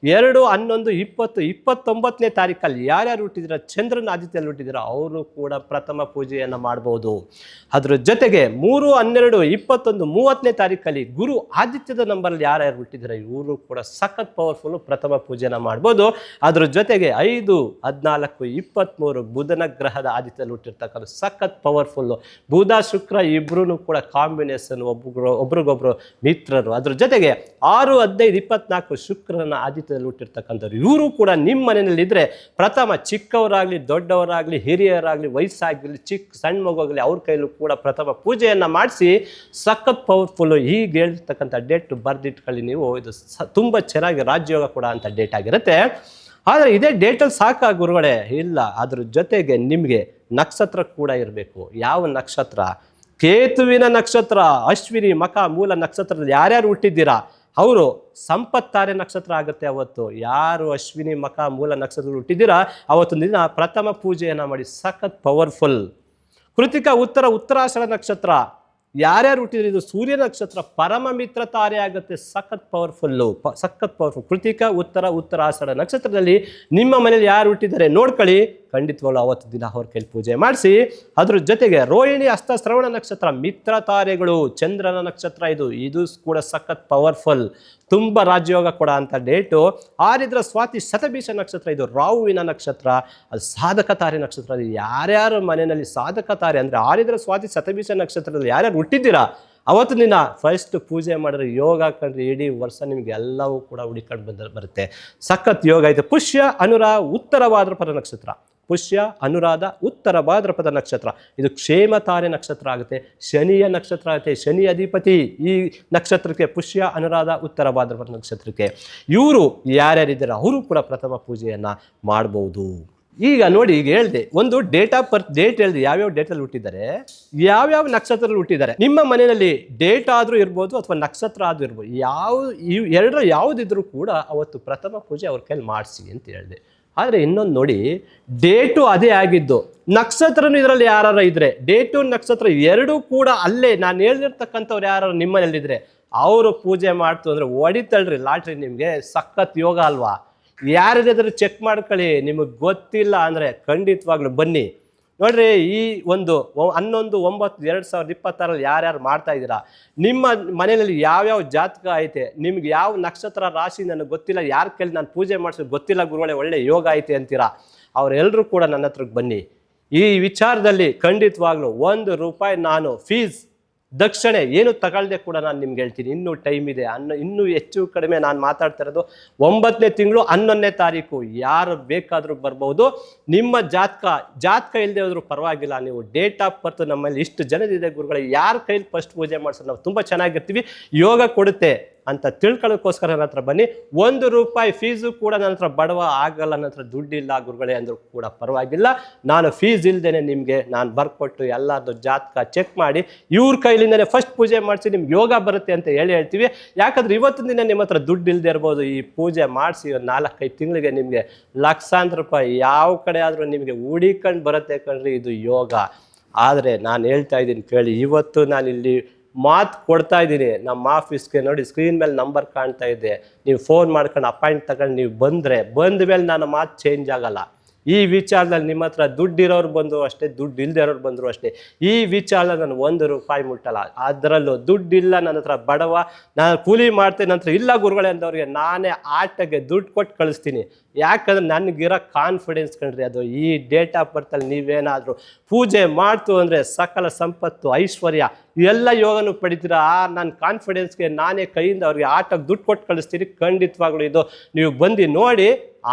2, 11, 20, 29ನೇ ತಾರೀಕಲ್ಲಿ ಯಾರ್ಯಾರು ಹುಟ್ಟಿದ್ದೀರಾ, ಚಂದ್ರನ ಆದಿತ್ಯದಲ್ಲಿ ಹುಟ್ಟಿದ್ದೀರಾ, ಅವರು ಕೂಡ ಪ್ರಥಮ ಪೂಜೆಯನ್ನು ಮಾಡ್ಬೋದು. ಅದ್ರ ಜೊತೆಗೆ 3, 12, 21, 30ನೇ ತಾರೀಕಲ್ಲಿ ಗುರು ಆದಿತ್ಯದ ನಂಬರಲ್ಲಿ ಯಾರ್ಯಾರು ಹುಟ್ಟಿದ್ದೀರಾ ಇವರು ಕೂಡ ಸಖತ್ ಪವರ್ಫುಲ್ಲು, ಪ್ರಥಮ ಪೂಜೆನ ಮಾಡ್ಬೋದು. ಅದ್ರ ಜೊತೆಗೆ 5, 14, 23 ಬುಧನ ಗ್ರಹದ ಆದಿತ್ಯದಲ್ಲಿ ಹುಟ್ಟಿರ್ತಕ್ಕಂಥ ಸಖತ್ ಪವರ್ಫುಲ್ಲು. ಬುಧ ಶುಕ್ರ ಇಬ್ಬರೂ ಕೂಡ ಕಾಂಬಿನೇಷನ್, ಒಬ್ಬರು ಒಬ್ರಿಗೊಬ್ರು ಮಿತ್ರರು. ಅದ್ರ ಜೊತೆಗೆ 6-15-24 ಶುಕ್ರನ ಆದಿತ್ಯದಲ್ಲಿ ಹುಟ್ಟಿರ್ತಕ್ಕಂಥವ್ರು ಇವರು ಕೂಡ ನಿಮ್ಮ ಮನೆಯಲ್ಲಿದ್ದರೆ ಪ್ರಥಮ ಚಿಕ್ಕವರಾಗಲಿ ದೊಡ್ಡವರಾಗಲಿ ಹಿರಿಯರಾಗಲಿ ವಯಸ್ಸಾಗಲಿ ಸಣ್ಣ ಮಗುವಾಗಲಿ ಅವ್ರ ಕೈಲೂ ಕೂಡ ಪ್ರಥಮ ಪೂಜೆಯನ್ನು ಮಾಡಿಸಿ ಸಖತ್ ಪವರ್ಫುಲ್ಲು. ಈಗ ಹೇಳಿರ್ತಕ್ಕಂಥ ಡೇಟ್ ಬರೆದಿಟ್ಕೊಳ್ಳಿ ನೀವು. ಇದು ತುಂಬ ಚೆನ್ನಾಗಿ ರಾಜಯೋಗ ಕೂಡ ಅಂತ ಡೇಟ್ ಆಗಿರುತ್ತೆ. ಆದರೆ ಇದೇ ಡೇಟಲ್ಲಿ ಸಾಕಾ ಗುರುಗಳೇ? ಇಲ್ಲ, ಅದ್ರ ಜೊತೆಗೆ ನಿಮಗೆ ನಕ್ಷತ್ರ ಕೂಡ ಇರಬೇಕು. ಯಾವ ನಕ್ಷತ್ರ? ಕೇತುವಿನ ನಕ್ಷತ್ರ, ಅಶ್ವಿನಿ ಮಖ ಮೂಲ ನಕ್ಷತ್ರದಲ್ಲಿ ಯಾರ್ಯಾರು ಹುಟ್ಟಿದ್ದೀರಾ ಅವರು ಸಂಪತ್ತಾರೆ ನಕ್ಷತ್ರ ಆಗುತ್ತೆ ಅವತ್ತು. ಯಾರು ಅಶ್ವಿನಿ ಮಖ ಮೂಲ ನಕ್ಷತ್ರದಲ್ಲಿ ಹುಟ್ಟಿದ್ದೀರಾ ಅವತ್ತು ದಿನ ಪ್ರಥಮ ಪೂಜೆಯನ್ನು ಮಾಡಿ ಸಖತ್ ಪವರ್ಫುಲ್. ಕೃತಿಕ ಉತ್ತರಾಷಾಢ ನಕ್ಷತ್ರ ಯಾರ್ಯಾರು ಹುಟ್ಟಿದ್ರು ಇದು ಸೂರ್ಯ ನಕ್ಷತ್ರ, ಪರಮ ಮಿತ್ರ ತಾರೆ ಆಗುತ್ತೆ, ಸಖತ್ ಪವರ್ಫುಲ್ಲು, ಸಖತ್ ಪವರ್ಫುಲ್. ಕೃತಿಕ ಉತ್ತರಾಷಾಢ ನಕ್ಷತ್ರದಲ್ಲಿ ನಿಮ್ಮ ಮನೇಲಿ ಯಾರು ಹುಟ್ಟಿದ್ದಾರೆ ನೋಡ್ಕೊಳ್ಳಿ, ಖಂಡಿತವಾಗ್ಲೂ ಅವತ್ತು ದಿನ ಅವ್ರ ಕೈಲಿ ಪೂಜೆ ಮಾಡಿಸಿ. ಅದ್ರ ಜೊತೆಗೆ ರೋಹಿಣಿ ಹಸ್ತ ಶ್ರವಣ ನಕ್ಷತ್ರ ಮಿತ್ರ ತಾರೆಗಳು, ಚಂದ್ರನ ನಕ್ಷತ್ರ ಇದು ಕೂಡ ಸಖತ್ ಪವರ್ಫುಲ್, ತುಂಬ ರಾಜಯೋಗ ಕೂಡ ಅಂತ ಡೇಟು. ಆರಿದ್ರ ಸ್ವಾತಿ ಶತಭೀಷ ನಕ್ಷತ್ರ ಇದು ರಾಹುವಿನ ನಕ್ಷತ್ರ, ಅದು ಸಾಧಕ ತಾರೆ ನಕ್ಷತ್ರ. ಅದು ಯಾರ್ಯಾರ ಮನೆಯಲ್ಲಿ ಸಾಧಕ ತಾರೆ ಅಂದರೆ ಆರಿದ್ರ ಸ್ವಾತಿ ಶತಭೀಷ ನಕ್ಷತ್ರದಲ್ಲಿ ಯಾರ್ಯಾರು ಹುಟ್ಟಿದ್ದೀರಾ ಅವತ್ತು ದಿನ ಫಸ್ಟ್ ಪೂಜೆ ಮಾಡಿದ್ರೆ ಯೋಗ ಕಂಡ್ರೆ ಇಡೀ ವರ್ಷ ನಿಮಗೆ ಎಲ್ಲವೂ ಕೂಡ ಹುಡುಕೊಂಡು ಬರುತ್ತೆ. ಸಖತ್ ಯೋಗ ಐತೆ. ಪುಷ್ಯ ಉತ್ತರ ಭಾದ್ರಪದ ನಕ್ಷತ್ರ, ಪುಷ್ಯ ಅನುರಾಧ ಉತ್ತರ ಭಾದ್ರಪದ ನಕ್ಷತ್ರ ಇದು ಕ್ಷೇಮ ತಾರೆ ನಕ್ಷತ್ರ ಆಗುತ್ತೆ, ಶನಿಯ ನಕ್ಷತ್ರ ಆಗುತ್ತೆ. ಶನಿ ಅಧಿಪತಿ ಈ ನಕ್ಷತ್ರಕ್ಕೆ, ಪುಷ್ಯ ಅನುರಾಧ ಉತ್ತರ ಭಾದ್ರಪದ ನಕ್ಷತ್ರಕ್ಕೆ. ಇವರು ಯಾರ್ಯಾರಿದ್ದಾರೆ ಅವರು ಕೂಡ ಪ್ರಥಮ ಪೂಜೆಯನ್ನು ಮಾಡ್ಬೋದು. ಈಗ ನೋಡಿ, ಈಗ ಹೇಳಿದೆ ಒಂದು ಡೇಟ್ ಆಫ್ ಬರ್ತ್ ಡೇಟ್ ಹೇಳಿದೆ, ಯಾವ್ಯಾವ ಡೇಟಲ್ಲಿ ಹುಟ್ಟಿದ್ದಾರೆ, ಯಾವ್ಯಾವ ನಕ್ಷತ್ರದಲ್ಲಿ ಹುಟ್ಟಿದ್ದಾರೆ. ನಿಮ್ಮ ಮನೆಯಲ್ಲಿ ಡೇಟ್ ಆದರೂ ಇರ್ಬೋದು ಅಥವಾ ನಕ್ಷತ್ರ ಆದರೂ ಇರ್ಬೋದು, ಎರಡರ ಯಾವುದಿದ್ರೂ ಕೂಡ ಅವತ್ತು ಪ್ರಥಮ ಪೂಜೆ ಅವ್ರ ಕೈಲಿ ಮಾಡಿಸಿ ಅಂತ ಹೇಳಿದೆ. ಆದರೆ ಇನ್ನೊಂದು ನೋಡಿ, ಡೇಟು ಅದೇ ಆಗಿದ್ದು, ನಕ್ಷತ್ರನೂ ಇದರಲ್ಲಿ ಯಾರು ಇದ್ರೆ, ಡೇಟು ನಕ್ಷತ್ರ ಎರಡೂ ಕೂಡ ಅಲ್ಲೇ ನಾನು ಹೇಳಿರ್ತಕ್ಕಂಥವ್ರು ಯಾರು ನಿಮ್ಮನೇಲಿದ್ರೆ ಅವರು ಪೂಜೆ ಮಾಡ್ತು ಅಂದರೆ ಹೊಡಿತಳ್ರಿ ಲಾಟ್ರಿ, ನಿಮಗೆ ಸಖತ್ ಯೋಗ ಅಲ್ವಾ. ಯಾರಿಗಾದ್ರೂ ಚೆಕ್ ಮಾಡ್ಕೊಳ್ಳಿ, ನಿಮಗೆ ಗೊತ್ತಿಲ್ಲ ಅಂದರೆ ಖಂಡಿತವಾಗ್ಲೂ ಬನ್ನಿ ನೋಡ್ರಿ. ಈ 11/9/2026 ಯಾರ್ಯಾರು ಮಾಡ್ತಾ ಇದ್ದೀರಾ, ನಿಮ್ಮ ಮನೆಯಲ್ಲಿ ಯಾವ್ಯಾವ ಜಾತಕ ಐತೆ, ನಿಮ್ಗೆ ಯಾವ ನಕ್ಷತ್ರ ರಾಶಿ ನನಗೆ ಗೊತ್ತಿಲ್ಲ, ಯಾರ ಕೈಲಿ ನಾನು ಪೂಜೆ ಮಾಡಿಸೋದು ಗೊತ್ತಿಲ್ಲ ಗುರುಗಳೇ, ಒಳ್ಳೆ ಯೋಗ ಐತೆ ಅಂತೀರಾ, ಅವರೆಲ್ಲರೂ ಕೂಡ ನನ್ನ ಹತ್ರಕ್ಕೆ ಬನ್ನಿ. ಈ ವಿಚಾರದಲ್ಲಿ ಖಂಡಿತವಾಗ್ಲೂ ₹1 ನಾನು ಫೀಸ್ ದಕ್ಷಿಣೆ ಏನು ತಗೊಳ್ದೆ ಕೂಡ ನಾನು ನಿಮ್ಗೆ ಹೇಳ್ತೀನಿ. ಇನ್ನೂ ಟೈಮ್ ಇದೆ, ಇನ್ನೂ ಹೆಚ್ಚು ಕಡಿಮೆ ನಾನು ಮಾತಾಡ್ತಾ ಇರೋದು 9ನೇ ತಿಂಗಳು 11ನೇ ತಾರೀಕು. ಯಾರು ಬೇಕಾದರೂ ಬರ್ಬೋದು. ನಿಮ್ಮ ಜಾತಕ ಇಲ್ಲದೆ ಹೋದ್ರೂ ಪರವಾಗಿಲ್ಲ, ನೀವು ಡೇಟ್ ಆಫ್ ಬರ್ತ್ ನಮ್ಮಲ್ಲಿ ಇಷ್ಟು ಜನದಿದೆ ಗುರುಗಳೇ, ಯಾರ ಕೈಲಿ ಫಸ್ಟ್ ಪೂಜೆ ಮಾಡಿಸೋದು ನಾವು ತುಂಬ ಚೆನ್ನಾಗಿರ್ತೀವಿ, ಯೋಗ ಕೊಡುತ್ತೆ ಅಂತ ತಿಳ್ಕೊಳ್ಳೋಕ್ಕೋಸ್ಕರ ನನ್ನ ಹತ್ರ ಬನ್ನಿ. ₹1 ಫೀಸು ಕೂಡ ನನ್ನ ಹತ್ರ ಬಡವ ಆಗಲ್ಲ, ನನ್ನ ಹತ್ರ ದುಡ್ಡಿಲ್ಲ ಗುರುಗಳೇ ಅಂದರೂ ಕೂಡ ಪರವಾಗಿಲ್ಲ, ನಾನು ಫೀಸ್ ಇಲ್ದೇನೆ ನಿಮಗೆ ನಾನು ಬರ್ಕೊಟ್ಟು ಎಲ್ಲರದ್ದು ಜಾತಕ ಚೆಕ್ ಮಾಡಿ ಇವ್ರ ಕೈಲಿಂದನೇ ಫಸ್ಟ್ ಪೂಜೆ ಮಾಡಿಸಿ ನಿಮ್ಗೆ ಯೋಗ ಬರುತ್ತೆ ಅಂತ ಹೇಳ್ತೀವಿ. ಯಾಕಂದ್ರೆ ಇವತ್ತಿನ ದಿನ ನಿಮ್ಮ ಹತ್ರ ದುಡ್ಡು ಇಲ್ಲದೆ ಇರ್ಬೋದು, ಈ ಪೂಜೆ ಮಾಡಿಸಿ 4-5 ತಿಂಗಳಿಗೆ ನಿಮಗೆ ಲಕ್ಷಾಂತರ ರೂಪಾಯಿ ಯಾವ ಕಡೆ ಆದರೂ ನಿಮಗೆ ಹುಡಿಕೊಂಡು ಬರುತ್ತೆ ಕಣ್ರಿ, ಇದು ಯೋಗ. ಆದರೆ ನಾನು ಹೇಳ್ತಾ ಇದ್ದೀನಿ ಕೇಳಿ, ಇವತ್ತು ನಾನು ಇಲ್ಲಿ ಮಾತು ಕೊಡ್ತಾ ಇದ್ದೀನಿ ನಮ್ಮ ಆಫೀಸ್ಗೆ. ನೋಡಿ ಸ್ಕ್ರೀನ್ ಮೇಲೆ ನಂಬರ್ ಕಾಣ್ತಾ ಇದೆ, ನೀವು ಫೋನ್ ಮಾಡ್ಕೊಂಡು ಅಪಾಯಿಂಟ್ ತಗೊಂಡು ನೀವು ಬಂದ ಮೇಲೆ ನನ್ನ ಮಾತು ಚೇಂಜ್ ಆಗಲ್ಲ. ಈ ವಿಚಾರದಲ್ಲಿ ನಿಮ್ಮ ಹತ್ರ ದುಡ್ಡಿರೋರು ಬಂದರು ಅಷ್ಟೇ, ದುಡ್ಡು ಇಲ್ಲದೆ ಇರೋರು ಬಂದರು ಅಷ್ಟೇ. ಈ ವಿಚಾರದಲ್ಲಿ ನಾನು ₹1 ಮುಟ್ಟಲ್ಲ. ಅದರಲ್ಲೂ ದುಡ್ಡಿಲ್ಲ ನನ್ನ ಹತ್ರ, ಬಡವ, ನಾನು ಕೂಲಿ ಮಾಡ್ತೇನೆ ನಂತರ ಇಲ್ಲ ಗುರುಗಳೇ ಅಂದವ್ರಿಗೆ ನಾನೇ ಆಟಕ್ಕೆ ದುಡ್ಡು ಕೊಟ್ಟು ಕಳಿಸ್ತೀನಿ. ಯಾಕಂದ್ರೆ ನನಗಿರೋ ಕಾನ್ಫಿಡೆನ್ಸ್ ಕಂಡ್ರಿ ಅದು. ಈ ಡೇಟ್ ಆಫ್ ಬರ್ತಲ್ಲಿ ನೀವೇನಾದರೂ ಪೂಜೆ ಮಾಡ್ತು ಅಂದರೆ ಸಕಲ ಸಂಪತ್ತು ಐಶ್ವರ್ಯ ಎಲ್ಲ ಯೋಗನೂ ಪಡಿತೀರಾ. ನನ್ನ ಕಾನ್ಫಿಡೆನ್ಸ್ಗೆ ನಾನೇ ಕೈಯಿಂದ ಅವ್ರಿಗೆ ಆಟಕ್ಕೆ ದುಡ್ಡು ಕೊಟ್ಟು ಕಳಿಸ್ತೀನಿ. ಖಂಡಿತವಾಗ್ಲೂ ಇದು ನೀವು ಬಂದು ನೋಡಿ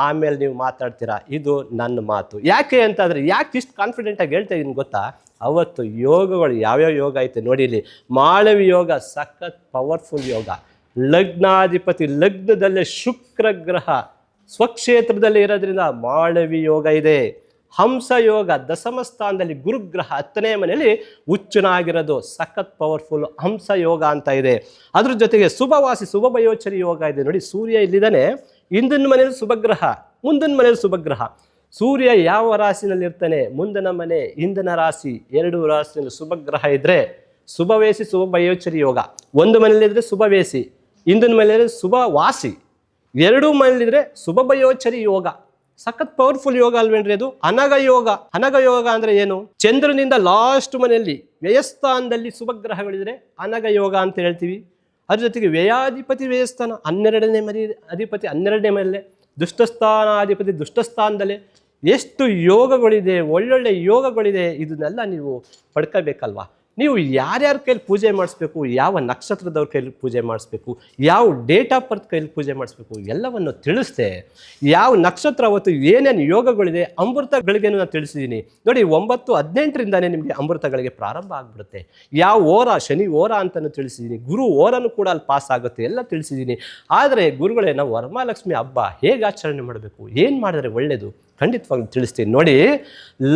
ಆಮೇಲೆ ನೀವು ಮಾತಾಡ್ತೀರಾ. ಇದು ನನ್ನ ಮಾತು. ಯಾಕೆ ಅಂತಂದರೆ, ಯಾಕೆ ಇಷ್ಟು ಕಾನ್ಫಿಡೆಂಟಾಗಿ ಹೇಳ್ತಾ ಇದ್ದೀನಿ ಗೊತ್ತಾ, ಅವತ್ತು ಯೋಗಗಳು ಯಾವ್ಯಾವ ಯೋಗ ಐತೆ ನೋಡಿ. ಇಲ್ಲಿ ಮಾಳವಿ ಯೋಗ ಸಖತ್ ಪವರ್ಫುಲ್ ಯೋಗ. ಲಗ್ನಾಧಿಪತಿ ಲಗ್ನದಲ್ಲೇ ಶುಕ್ರ ಗ್ರಹ ಸ್ವಕ್ಷೇತ್ರದಲ್ಲಿ ಇರೋದ್ರಿಂದ ಮಾಳವಿ ಯೋಗ ಇದೆ. ಹಂಸ ಯೋಗ ದಶಮ ಸ್ಥಾನದಲ್ಲಿ ಗುರುಗ್ರಹ 10ನೇ ಮನೆಯಲ್ಲಿ ಹುಚ್ಚನಾಗಿರೋದು ಸಖತ್ ಪವರ್ಫುಲ್ ಹಂಸ ಯೋಗ ಅಂತ ಇದೆ. ಅದ್ರ ಜೊತೆಗೆ ಶುಭವಾಸಿ ಶುಭಭಯೋಚರಿ ಯೋಗ ಇದೆ ನೋಡಿ. ಸೂರ್ಯ ಇಲ್ಲಿದ್ದಾನೆ, ಹಿಂದಿನ ಮನೆಯಲ್ಲಿ ಶುಭಗ್ರಹ, ಮುಂದಿನ ಮನೆಯಲ್ಲಿ ಶುಭಗ್ರಹ. ಸೂರ್ಯ ಯಾವ ರಾಶಿನಲ್ಲಿ ಇರ್ತಾನೆ, ಮುಂದಿನ ಮನೆ ಹಿಂದಿನ ರಾಶಿ 2 ರಾಶಿಯಲ್ಲಿ ಶುಭಗ್ರಹ ಇದ್ರೆ ಶುಭವೇಸಿ ಶುಭಭಯೋಚರಿ ಯೋಗ. ಒಂದು ಮನೆಯಲ್ಲಿದ್ದರೆ ಶುಭವೇಸಿ, ಹಿಂದಿನ ಮನೆಯಲ್ಲಿ ಶುಭವಾಸಿ, 2 ಮನೆಯಲ್ಲಿದ್ದರೆ ಶುಭಭಯೋಚರಿ ಯೋಗ. ಸಖತ್ ಪವರ್ಫುಲ್ ಯೋಗ ಅಲ್ವೇನ್ರಿ ಅದು. ಅನಗ ಯೋಗ. ಅನಗ ಯೋಗ ಅಂದ್ರೆ ಏನು? ಚಂದ್ರನಿಂದ ಲಾಸ್ಟ್ ಮನೆಯಲ್ಲಿ ವ್ಯಯಸ್ಥಾನದಲ್ಲಿ ಶುಭಗ್ರಹಗಳಿದ್ರೆ ಅನಗ ಯೋಗ ಅಂತ ಹೇಳ್ತೀವಿ. ಅದ್ರ ಜೊತೆಗೆ ವ್ಯಯಾಧಿಪತಿ ವ್ಯಯಸ್ಥಾನ 12ನೇ ಮನೆ ಅಧಿಪತಿ 12ನೇ ಮನೆಯಲ್ಲೇ, ದುಷ್ಟಸ್ಥಾನಾಧಿಪತಿ ದುಷ್ಟಸ್ಥಾನದಲ್ಲೇ. ಎಷ್ಟು ಯೋಗಗಳಿದೆ, ಒಳ್ಳೊಳ್ಳೆ ಯೋಗಗಳಿದೆ. ಇದನ್ನೆಲ್ಲ ನೀವು ಪಡ್ಕೋಬೇಕಲ್ವಾ. ನೀವು ಯಾರ್ಯಾರ ಕೈಲಿ ಪೂಜೆ ಮಾಡಿಸ್ಬೇಕು, ಯಾವ ನಕ್ಷತ್ರದವ್ರ ಕೈಲಿ ಪೂಜೆ ಮಾಡಿಸ್ಬೇಕು, ಯಾವ ಡೇಟ್ ಆಫ್ ಬರ್ತ್ ಕೈಲಿ ಪೂಜೆ ಮಾಡಿಸ್ಬೇಕು ಎಲ್ಲವನ್ನು ತಿಳಿಸ್ದೆ. ಯಾವ ನಕ್ಷತ್ರ ಅವತ್ತು ಏನೇನು ಯೋಗಗಳಿದೆ ಅಮೃತಗಳಿಗೇನು ನಾನು ತಿಳಿಸಿದ್ದೀನಿ ನೋಡಿ. 9-18ರಿಂದಾನೇ ನಿಮಗೆ ಅಮೃತಗಳಿಗೆ ಪ್ರಾರಂಭ ಆಗಿಬಿಡುತ್ತೆ. ಯಾವ ಓರ, ಶನಿ ಓರ ಅಂತಲೂ ತಿಳಿಸಿದ್ದೀನಿ, ಗುರು ಓರನು ಕೂಡ ಅಲ್ಲಿ ಪಾಸ್ ಆಗುತ್ತೆ, ಎಲ್ಲ ತಿಳಿಸಿದ್ದೀನಿ. ಆದರೆ ಗುರುಗಳೇ, ನಾವು ವರಮಹಾಲಕ್ಷ್ಮಿ ಹಬ್ಬ ಹೇಗೆ ಆಚರಣೆ ಮಾಡಬೇಕು, ಏನು ಮಾಡಿದ್ರೆ ಒಳ್ಳೆಯದು ಖಂಡಿತವಾಗಿ ತಿಳಿಸ್ತೀನಿ ನೋಡಿ.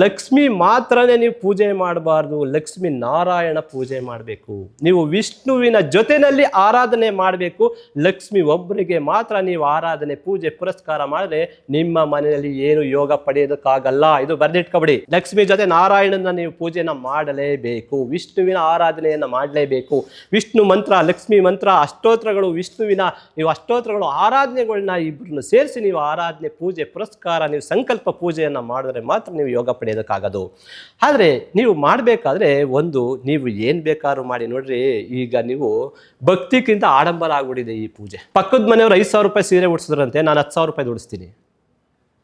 ಲಕ್ಷ್ಮಿ ಮಾತ್ರನೇ ನೀವು ಪೂಜೆ ಮಾಡಬಾರ್ದು, ಲಕ್ಷ್ಮೀ ನಾರಾಯಣ ಪೂಜೆ ಮಾಡಬೇಕು. ನೀವು ವಿಷ್ಣುವಿನ ಜೊತೆಯಲ್ಲಿ ಆರಾಧನೆ ಮಾಡಬೇಕು. ಲಕ್ಷ್ಮಿ ಒಬ್ಬರಿಗೆ ಮಾತ್ರ ನೀವು ಆರಾಧನೆ, ಪೂಜೆ, ಪುರಸ್ಕಾರ ಮಾಡಿದ್ರೆ ನಿಮ್ಮ ಮನೆಯಲ್ಲಿ ಏನು ಯೋಗ ಪಡೆಯೋದಕ್ಕಾಗಲ್ಲ. ಇದು ಬರ್ದಿಟ್ಕೊಬಿಡಿ. ಲಕ್ಷ್ಮಿ ಜೊತೆ ನಾರಾಯಣನ ನೀವು ಪೂಜೆನ ಮಾಡಲೇಬೇಕು, ವಿಷ್ಣುವಿನ ಆರಾಧನೆಯನ್ನು ಮಾಡಲೇಬೇಕು. ವಿಷ್ಣು ಮಂತ್ರ, ಲಕ್ಷ್ಮಿ ಮಂತ್ರ, ಅಷ್ಟೋತ್ರಗಳು, ವಿಷ್ಣುವಿನ ನೀವು ಅಷ್ಟೋತ್ರಗಳು, ಆರಾಧನೆಗಳನ್ನ ಇಬ್ಬರನ್ನು ಸೇರಿಸಿ ನೀವು ಆರಾಧನೆ, ಪೂಜೆ, ಪುರಸ್ಕಾರ, ನೀವು ಸಂಕಲ್ಪ ಪೂಜೆಯನ್ನು ಮಾಡಿದ್ರೆ ಮಾತ್ರ ನೀವು ಯೋಗ ಪಡೆಯೋದಕ್ಕಾಗೋದು. ಆದರೆ ನೀವು ಮಾಡಬೇಕಾದ್ರೆ ನೀವು ಏನು ಬೇಕಾದ್ರೂ ಮಾಡಿ ನೋಡ್ರಿ. ಈಗ ನೀವು ಭಕ್ತಿಗಿಂತ ಆಡಂಬರ ಆಗ್ಬಿಟ್ಟಿದೆ ಈ ಪೂಜೆ. ಪಕ್ಕದ ಮನೆಯವ್ರು 5,000 ರೂಪಾಯಿ ಸೀರೆ ಉಡಿಸಿದ್ರಂತೆ, ನಾನು 10,000 ರೂಪಾಯಿ ದುಡಿಸ್ತೀನಿ.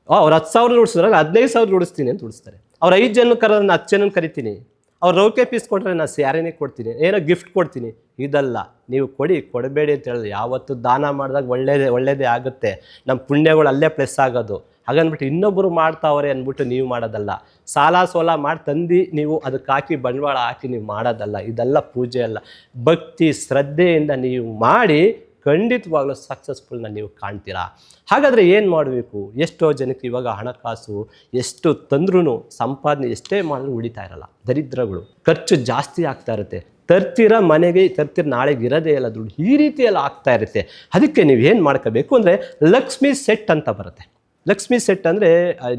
ಅವ್ರು 10,000 ಉಡಿಸಿದ್ರೆ 15,000 ಉಡಿಸ್ತೀನಿ ಅಂತ ಉಡಿಸ್ತಾರೆ. ಅವ್ರು 5 ಜನ ಕರೆದ್ರೆ ನಾನು 10 ಜನನ ಕರಿತೀನಿ. ಅವ್ರು ರೌಕೆ ಪೀಸ್ ಕೊಟ್ಟರೆ ನಾನು ಸ್ಯಾರಿನೇ ಕೊಡ್ತೀನಿ, ಏನೋ ಗಿಫ್ಟ್ ಕೊಡ್ತೀನಿ. ಇದಲ್ಲ, ನೀವು ಕೊಡಬೇಡಿ ಅಂತ ಹೇಳಿದ್ರೆ ಯಾವತ್ತು ದಾನ ಮಾಡಿದಾಗ ಒಳ್ಳೇದೇ ಆಗುತ್ತೆ. ನಮ್ಮ ಪುಣ್ಯಗಳು ಅಲ್ಲೇ ಪ್ಲಸ್ ಆಗೋದು. ಹಾಗನ್ಬಿಟ್ಟು ಇನ್ನೊಬ್ಬರು ಮಾಡ್ತಾವ್ರೆ ಅಂದ್ಬಿಟ್ಟು ನೀವು ಮಾಡೋದಲ್ಲ. ಸಾಲ ಸೋಲ ಮಾಡಿ ತಂದು ನೀವು ಅದಕ್ಕೆ ಹಾಕಿ ಬಂಡವಾಳ ಹಾಕಿ ನೀವು ಮಾಡೋದಲ್ಲ. ಇದೆಲ್ಲ ಪೂಜೆ ಅಲ್ಲ. ಭಕ್ತಿ ಶ್ರದ್ಧೆಯಿಂದ ನೀವು ಮಾಡಿ ಖಂಡಿತವಾಗ್ಲೂ ಸಕ್ಸಸ್ಫುಲ್ನ ನೀವು ಕಾಣ್ತೀರಾ. ಹಾಗಾದರೆ ಏನು ಮಾಡಬೇಕು? ಎಷ್ಟೋ ಜನಕ್ಕೆ ಇವಾಗ ಹಣಕಾಸು ಎಷ್ಟು ತಂದ್ರೂ ಸಂಪಾದನೆ ಎಷ್ಟೇ ಮಾಡಿದ್ರು ಉಳಿತಾ ಇರಲ್ಲ. ದರಿದ್ರಗಳು, ಖರ್ಚು ಜಾಸ್ತಿ ಆಗ್ತಾ ಇರುತ್ತೆ. ತರ್ತೀರ ಮನೆಗೆ, ನಾಳೆಗೆ ಇರೋದೇ ಇಲ್ಲ ದುಡ್ಡು, ಈ ರೀತಿ ಎಲ್ಲ ಆಗ್ತಾ ಇರುತ್ತೆ. ಅದಕ್ಕೆ ನೀವು ಏನು ಮಾಡ್ಕೋಬೇಕು ಅಂದರೆ ಲಕ್ಷ್ಮಿ ಸೆಟ್ ಅಂತ ಬರುತ್ತೆ. ಲಕ್ಷ್ಮಿ ಸೆಟ್ ಅಂದರೆ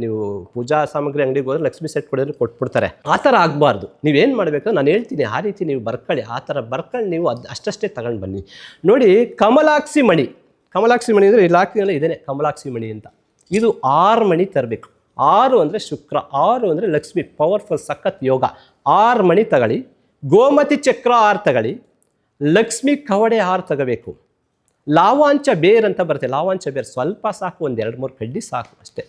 ನೀವು ಪೂಜಾ ಸಾಮಗ್ರಿ ಅಂಗಡಿಗೆ ಹೋದ್ರೆ ಲಕ್ಷ್ಮಿ ಸೆಟ್ ಕೊಟ್ಬಿಡ್ತಾರೆ. ಆ ಥರ ಆಗಬಾರ್ದು. ನೀವೇನು ಮಾಡಬೇಕು ನಾನು ಹೇಳ್ತೀನಿ, ಆ ರೀತಿ ನೀವು ಬರ್ಕೊಳ್ಳಿ. ಆ ಥರ ಬರ್ಕೊಂಡು ನೀವು ಅಷ್ಟೇ ತಗೊಂಡು ಬನ್ನಿ. ನೋಡಿ, ಕಮಲಾಕ್ಷಿ ಮಣಿ ಅಂದರೆ ಇಲಾಖೆಯಲ್ಲ ಇದೇನೆ ಕಮಲಾಕ್ಷಿ ಮಣಿ ಅಂತ. ಇದು 6 ಮಣಿ ತರಬೇಕು. 6 ಅಂದರೆ ಶುಕ್ರ, 6 ಅಂದರೆ ಲಕ್ಷ್ಮಿ, ಪವರ್ಫುಲ್, ಸಖತ್ ಯೋಗ. 6 ಮಣಿ ತಗೊಳ್ಳಿ. ಗೋಮತಿ ಚಕ್ರ 6 ತಗೊಳ್ಳಿ. ಲಕ್ಷ್ಮಿ ಕವಡೆ 6 ತಗೋಬೇಕು. ಲಾವಾಂಚ ಬೇರ್ ಅಂತ ಬರುತ್ತೆ. ಲಾವಾಂಚ ಬೇರ್ ಸ್ವಲ್ಪ ಸಾಕು, 1-2-3 ಕಡ್ಡಿ ಸಾಕು ಅಷ್ಟೇ.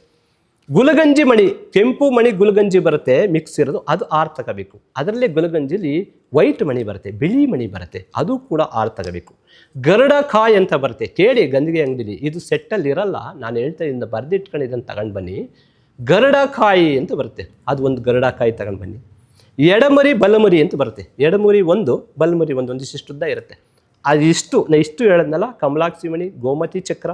ಗುಲಗಂಜಿ ಮಣಿ, ಕೆಂಪು ಮಣಿ ಗುಲಗಂಜಿ ಬರುತ್ತೆ ಮಿಕ್ಸ್ ಇರೋದು, ಅದು 6 ತಗೋಬೇಕು. ಅದರಲ್ಲೇ ಗುಲಗಂಜಿಲಿ ವೈಟ್ ಮಣಿ ಬರುತ್ತೆ, ಬಿಳಿ ಮಣಿ ಬರುತ್ತೆ, ಅದು ಕೂಡ 6 ತಗೋಬೇಕು. ಗರುಡಕಾಯಿ ಅಂತ ಬರುತ್ತೆ, ಕೇಳಿ ಗಂದಿಗೆ ಅಂಗಡಿಲಿ. ಇದು ಸೆಟ್ಟಲ್ಲಿ ಇರಲ್ಲ, ನಾನು ಹೇಳ್ತಾ ಇದನ್ನು ಬರೆದಿಟ್ಕೊಂಡು ಇದನ್ನು ತಗೊಂಡು ಬನ್ನಿ. ಗರುಡಕಾಯಿ ಅಂತ ಬರುತ್ತೆ, ಅದು ಒಂದು ಗರುಡಕಾಯಿ ತಗೊಂಡು ಬನ್ನಿ. ಎಡಮರಿ ಬಲಮರಿ ಅಂತ ಬರುತ್ತೆ. ಎಡಮುರಿ 1, ಬಲಮರಿ 1, ಒಂದಿಷ್ಟು ಇರುತ್ತೆ. ಇಷ್ಟು ಹೇಳದ್ನಲ್ಲ, ಕಮಲಾಕ್ಷಿ ಮಣಿ, ಗೋಮತಿ ಚಕ್ರ,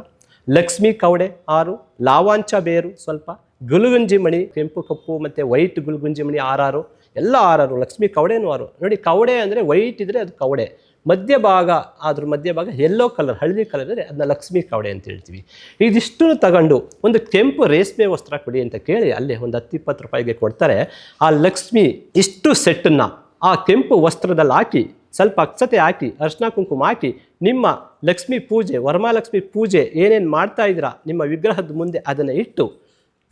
ಲಕ್ಷ್ಮಿ ಕವಡೆ 6, ಲಾವಾಂಚ ಬೇರು ಸ್ವಲ್ಪ, ಗುಲಗುಂಜಿ ಮಣಿ, ಕೆಂಪು ಕಪ್ಪು ಮತ್ತು ವೈಟ್ ಗುಲಗುಂಜಿ ಮಣಿ 6 ಎಲ್ಲ 6. ಲಕ್ಷ್ಮಿ ಕವಡೆನೂ 6. ನೋಡಿ, ಕವಡೆ ಅಂದರೆ ವೈಟ್ ಇದ್ದರೆ ಅದು ಕವಡೆ, ಅದ್ರ ಮಧ್ಯಭಾಗ ಯೆಲ್ಲೋ ಕಲರ್, ಹಳದಿ ಕಲರ್ ಇದ್ದರೆ ಅದನ್ನ ಲಕ್ಷ್ಮಿ ಕವಡೆ ಅಂತ ಹೇಳ್ತೀವಿ. ಇದಿಷ್ಟು ತಗೊಂಡು ಒಂದು ಕೆಂಪು ರೇಷ್ಮೆ ವಸ್ತ್ರ ಕೊಡಿ ಅಂತ ಕೇಳಿ ಅಲ್ಲೇ ಒಂದು 10-20 ರೂಪಾಯಿಗೆ ಕೊಡ್ತಾರೆ. ಆ ಲಕ್ಷ್ಮಿ ಇಷ್ಟು ಸೆಟ್ಟನ್ನು ಆ ಕೆಂಪು ವಸ್ತ್ರದಲ್ಲಿ ಹಾಕಿ, ಸ್ವಲ್ಪ ಅಕ್ಷತೆ ಹಾಕಿ, ಅರ್ಶಿನ ಕುಂಕುಮ ಹಾಕಿ, ನಿಮ್ಮ ಲಕ್ಷ್ಮಿ ಪೂಜೆ, ವರಮಹಾಲಕ್ಷ್ಮಿ ಪೂಜೆ ಏನೇನು ಮಾಡ್ತಾ ಇದ್ದೀರಾ ನಿಮ್ಮ ವಿಗ್ರಹದ ಮುಂದೆ ಅದನ್ನು ಇಟ್ಟು,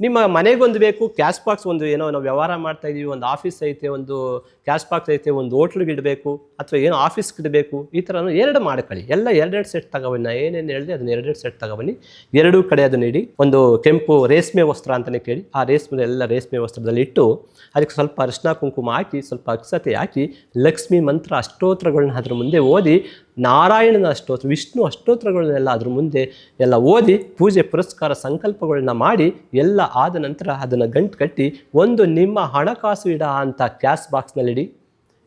ನಿಮ್ಮ ಮನೆಗೊಂದು ಬೇಕು ಕ್ಯಾಶ್ ಬಾಕ್ಸ್, ಒಂದು ಏನೋ ನಾವು ವ್ಯವಹಾರ ಮಾಡ್ತಾ ಇದ್ದೀವಿ, ಒಂದು ಆಫೀಸ್ ಐತೆ, ಒಂದು ಕ್ಯಾಶ್ ಬಾಕ್ಸ್ ಐತೆ, ಒಂದು ಹೋಟ್ಲಿಗೆ ಇಡಬೇಕು ಅಥವಾ ಏನೋ ಆಫೀಸ್ಗೆ ಇಡಬೇಕು, ಈ ಥರ 2 ಮಾಡ್ಕೊಳ್ಳಿ. ಎಲ್ಲ 2 ಸೆಟ್ ತಗೊಬನ್ನಿ. ನಾನು ಏನೇನು ಹೇಳಿದೆ ಅದನ್ನ 2 ಸೆಟ್ ತಗೊಬನ್ನಿ. 2 ಕಡೆ ಅದನ್ನ ಇಡಿ. ಒಂದು ಕೆಂಪು ರೇಷ್ಮೆ ವಸ್ತ್ರ ಅಂತಲೇ ಕೇಳಿ, ಆ ರೇಷ್ಮೆ ವಸ್ತ್ರದಲ್ಲಿ ಇಟ್ಟು ಅದಕ್ಕೆ ಸ್ವಲ್ಪ ಅರಿಶಿನ ಕುಂಕುಮ ಹಾಕಿ, ಸ್ವಲ್ಪ ಅಕ್ಷತೆ ಹಾಕಿ, ಲಕ್ಷ್ಮಿ ಮಂತ್ರ ಅಷ್ಟೋತ್ರಗಳನ್ನ ಅದ್ರ ಮುಂದೆ ಓದಿ, ನಾರಾಯಣನ ಅಷ್ಟೋತ್ರ, ವಿಷ್ಣು ಅಷ್ಟೋತ್ರಗಳನ್ನೆಲ್ಲ ಅದ್ರ ಮುಂದೆ ಎಲ್ಲ ಓದಿ, ಪೂಜೆ ಪುರಸ್ಕಾರ ಸಂಕಲ್ಪಗಳನ್ನ ಮಾಡಿ ಎಲ್ಲ ಆದ ನಂತರ ಅದನ್ನು ಗಂಟು ಕಟ್ಟಿ, ಒಂದು ನಿಮ್ಮ ಹಣಕಾಸು ಇಡ ಅಂತ ಕ್ಯಾಶ್ ಬಾಕ್ಸ್ನಲ್ಲಿಡಿ.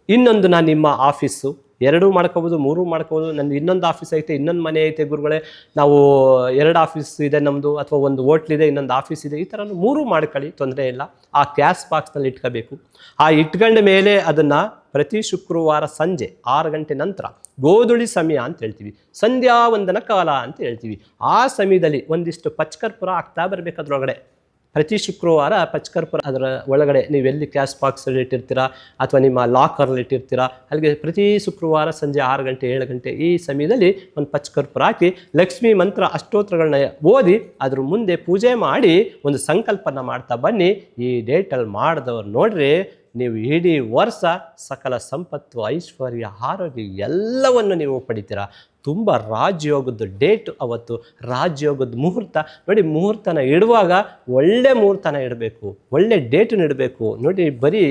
ಇನ್ನೊಂದು ನಿಮ್ಮ ಆಫೀಸು, 2 ಮಾಡ್ಕೋಬೋದು, 3 ಮಾಡ್ಕೋಬೋದು. ನಂದು ಇನ್ನೊಂದು ಆಫೀಸ್ ಐತೆ, ಇನ್ನೊಂದು ಮನೆ ಐತೆ ಗುರುಗಳೇ, ನಾವು 2 ಆಫೀಸ್ ಇದೆ ನಮ್ಮದು, ಅಥವಾ ಒಂದು ಹೋಟ್ಲಿದೆ, ಇನ್ನೊಂದು ಆಫೀಸ್ ಇದೆ, ಈ ಥರ 3 ಮಾಡ್ಕೊಳ್ಳಿ, ತೊಂದರೆ ಇಲ್ಲ. ಆ ಕ್ಯಾಶ್ ಬಾಕ್ಸ್ನಲ್ಲಿ ಇಟ್ಕೋಬೇಕು. ಆ ಇಟ್ಕೊಂಡ ಮೇಲೆ ಅದನ್ನು ಪ್ರತಿ ಶುಕ್ರವಾರ ಸಂಜೆ 6 ಗಂಟೆ ನಂತರ ಗೋಧುಳಿ ಸಮಯ ಅಂತ ಹೇಳ್ತೀವಿ, ಸಂಧ್ಯಾ ವಂದನ ಕಾಲ ಅಂತ ಹೇಳ್ತೀವಿ. ಆ ಸಮಯದಲ್ಲಿ ಒಂದಿಷ್ಟು ಪಚ್ಕರ್ಪುರ ಆಗ್ತಾ ಬರಬೇಕು ಅದರೊಳಗಡೆ. ಪ್ರತಿ ಶುಕ್ರವಾರ ಪಚ್ಕರ್ಪುರ ಅದರ ಒಳಗಡೆ ನೀವೆಲ್ಲಿ ಕ್ಯಾಶ್ ಬಾಕ್ಸಲ್ಲಿ ಇಟ್ಟಿರ್ತೀರಾ ಅಥವಾ ನಿಮ್ಮ ಲಾಕರಲ್ಲಿ ಇಟ್ಟಿರ್ತೀರಾ, ಅಲ್ಲಿಗೆ ಪ್ರತಿ ಶುಕ್ರವಾರ ಸಂಜೆ 6 ಗಂಟೆ 7 ಗಂಟೆ ಈ ಸಮಯದಲ್ಲಿ ಒಂದು ಪಚ್ಕರ್ಪುರ ಹಾಕಿ ಲಕ್ಷ್ಮೀ ಮಂತ್ರ ಅಷ್ಟೋತ್ರಗಳನ್ನ ಓದಿ ಅದ್ರ ಮುಂದೆ ಪೂಜೆ ಮಾಡಿ ಒಂದು ಸಂಕಲ್ಪನ ಮಾಡ್ತಾ ಬನ್ನಿ. ಈ ಡೇಟಲ್ಲಿ ಮಾಡಿದವ್ರು ನೋಡ್ರಿ, ನೀವು ಇಡೀ ವರ್ಷ ಸಕಲ ಸಂಪತ್ತು, ಐಶ್ವರ್ಯ, ಆರೋಗ್ಯ ಎಲ್ಲವನ್ನು ನೀವು ಪಡಿತೀರಾ. ತುಂಬ ರಾಜಯೋಗದ ಡೇಟ್ ಅವತ್ತು, ರಾಜಯೋಗದ ಮುಹೂರ್ತ ನೋಡಿ. ಮುಹೂರ್ತನ ಇಡುವಾಗ ಒಳ್ಳೆ ಮುಹೂರ್ತನ ಇಡಬೇಕು, ಒಳ್ಳೆ ಡೇಟನ್ನು ಇಡಬೇಕು ನೋಡಿ. ಬರೀ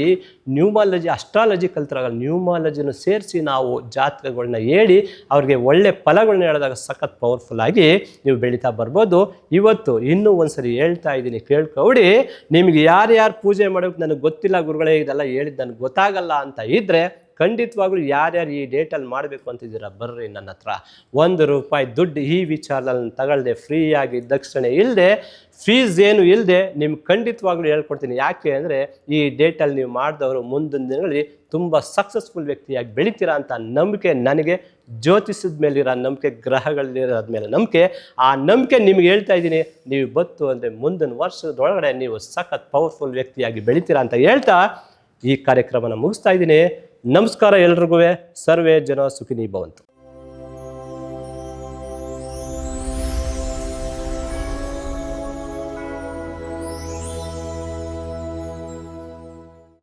ನ್ಯೂಮಾಲಜಿ ಅಸ್ಟ್ರಾಲಜಿ ಕಲ್ತಿರಾಗಲ್ಲ, ನ್ಯೂಮಾಲಜಿನ ಸೇರಿಸಿ ನಾವು ಜಾತಕಗಳನ್ನ ಹೇಳಿ ಅವ್ರಿಗೆ ಒಳ್ಳೆ ಫಲಗಳನ್ನ ಹೇಳಿದಾಗ ಸಖತ್ ಪವರ್ಫುಲ್ ಆಗಿ ನೀವು ಬೆಳೀತಾ ಬರ್ಬೋದು. ಇವತ್ತು ಇನ್ನೂ ಒಂದ್ಸರಿ ಹೇಳ್ತಾ ಇದ್ದೀನಿ, ಕೇಳ್ಕೊಡಿ. ನಿಮಗೆ ಯಾರ್ಯಾರು ಪೂಜೆ ಮಾಡೋಕ್ಕೆ ನನಗೆ ಗೊತ್ತಿಲ್ಲ ಗುರುಗಳೇ, ಇದೆಲ್ಲ ಹೇಳಿದ್ದು ನನಗೆ ಗೊತ್ತಾಗಲ್ಲ ಅಂತ ಇದ್ದರೆ ಖಂಡಿತವಾಗ್ಲೂ ಯಾರ್ಯಾರು ಈ ಡೇಟಲ್ಲಿ ಮಾಡಬೇಕು ಅಂತಿದ್ದೀರಾ ಬರ್ರಿ ನನ್ನ ಹತ್ರ. ₹1 ದುಡ್ಡು ಈ ವಿಚಾರದಲ್ಲಿ ತಗೊಳ್ಳದೆ, ಫ್ರೀಯಾಗಿ ದಕ್ಷಿಣೆ ಇಲ್ಲದೆ, ಫೀಸ್ ಏನು ಇಲ್ಲದೆ ನಿಮ್ಗೆ ಖಂಡಿತವಾಗ್ಲೂ ಹೇಳ್ಕೊಡ್ತೀನಿ. ಯಾಕೆ ಅಂದರೆ ಈ ಡೇಟಲ್ಲಿ ನೀವು ಮಾಡಿದವರು ಮುಂದಿನ ದಿನಗಳಲ್ಲಿ ತುಂಬ ಸಕ್ಸಸ್ಫುಲ್ ವ್ಯಕ್ತಿಯಾಗಿ ಬೆಳಿತೀರಾ ಅಂತ ನಂಬಿಕೆ ನನಗೆ, ಜ್ಯೋತಿಷದ ಮೇಲಿರೋ ನಂಬಿಕೆ, ಗ್ರಹಗಳಲ್ಲಿರೋದ ಮೇಲೆ ನಂಬಿಕೆ. ಆ ನಂಬಿಕೆ ನಿಮ್ಗೆ ಹೇಳ್ತಾ ಇದ್ದೀನಿ. ನೀವು ಬತ್ತು ಅಂದರೆ ಮುಂದಿನ ವರ್ಷದೊಳಗಡೆ ನೀವು ಸಖತ್ ಪವರ್ಫುಲ್ ವ್ಯಕ್ತಿಯಾಗಿ ಬೆಳಿತೀರಾ ಅಂತ ಹೇಳ್ತಾ ಈ ಕಾರ್ಯಕ್ರಮನ ಮುಗಿಸ್ತಾ ಇದ್ದೀನಿ. ನಮಸ್ಕಾರ ಎಲ್ರಿಗೂ. ಸರ್ವೇ ಜನ ಸುಖಿನಿ ಭವಂತು.